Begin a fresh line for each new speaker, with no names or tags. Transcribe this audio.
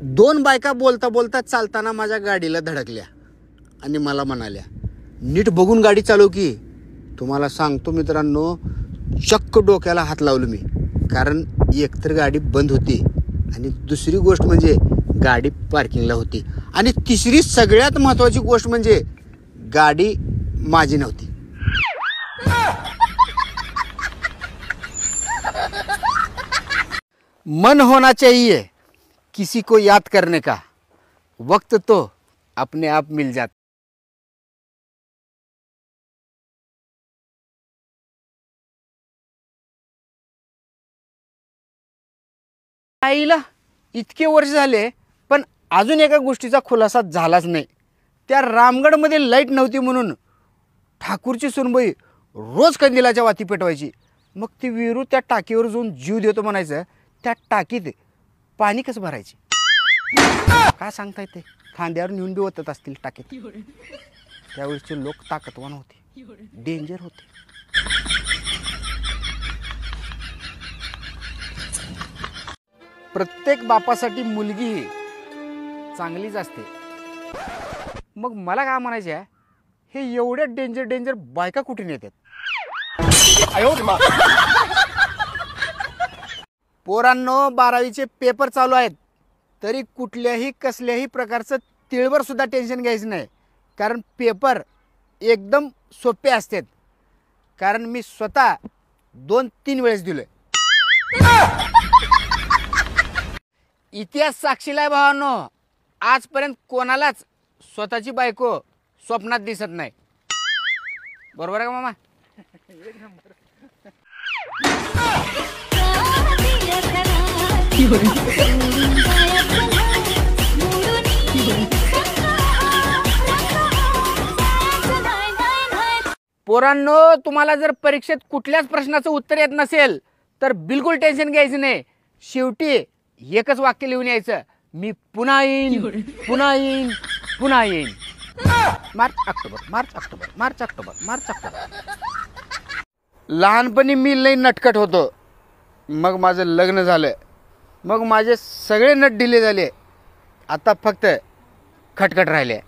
दोन बायका बोलता बोलता चालताना माझ्या गाडीला धडकल्या आणि मला म्हणाल्या, नीट बघून गाडी चालव की. तुम्हाला सांगतो मित्रांनो, चक्क डोक्याला हात लावलो मी. कारण एकतर गाडी बंद होती आणि दुसरी गोष्ट म्हणजे गाडी पार्किंगला होती. आणि तिसरी सगळ्यात महत्त्वाची गोष्ट म्हणजे गाडी माझी नव्हती. मन होना चाहिए किसी को याद करने का, वक्त तो अपने आप मिल जाता. आईला इतके वर्ष झाले पण अजून एका गोष्टीचा खुलासा झालाच नाही. त्या रामगडमध्ये लाईट नव्हती म्हणून ठाकूरची सुनबाई रोज कंदिलाच्या वाती पेटवायची. मग ती विरू त्या टाकीवर जाऊन जीव देतो म्हणायचं. त्या टाकीत पाणी कसं भरायचे काय सांगता येते. खांद्यावर नेऊन बी ओतत असतील टाकीत. त्यावेळेसचे लोक ताकदवान होते, डेंजर होते. प्रत्येक बापासाठी मुलगी ही चांगलीच असते. मग मला काय म्हणायचं आहे, हे एवढ्या डेंजर बायका कुठून येतात. पोरांनो, 12वीचे पेपर चालू आहेत तरी कुठल्याही कसल्याही प्रकारचं तिळभर सुद्धा टेन्शन घ्यायचं नाही. कारण पेपर एकदम सोपे असतात. कारण मी स्वतः 2-3 वेळेस दिलोय. इतिहास साक्षीला आहे भावांनो, आजपर्यंत कोणालाच स्वतःची बायको स्वप्नात दिसत नाही. बरोबर आहे का मामा. पोरांनो, तुम्हाला जर परीक्षेत कुठल्याच प्रश्नाचं उत्तर येत नसेल तर बिलकुल टेन्शन घ्यायचं नाही. शेवटी एकच वाक्य लिहून यायचं, मी पुन्हा येईन, पुन्हा येईन, पुन्हा येईन. मार्च ऑक्टोबर. लहानपणी मी लई नटखट होतो. मग माझं लग्न झालं. मग माझे सगळे नट डिले झाले. आता फक्त खटखट राहिले.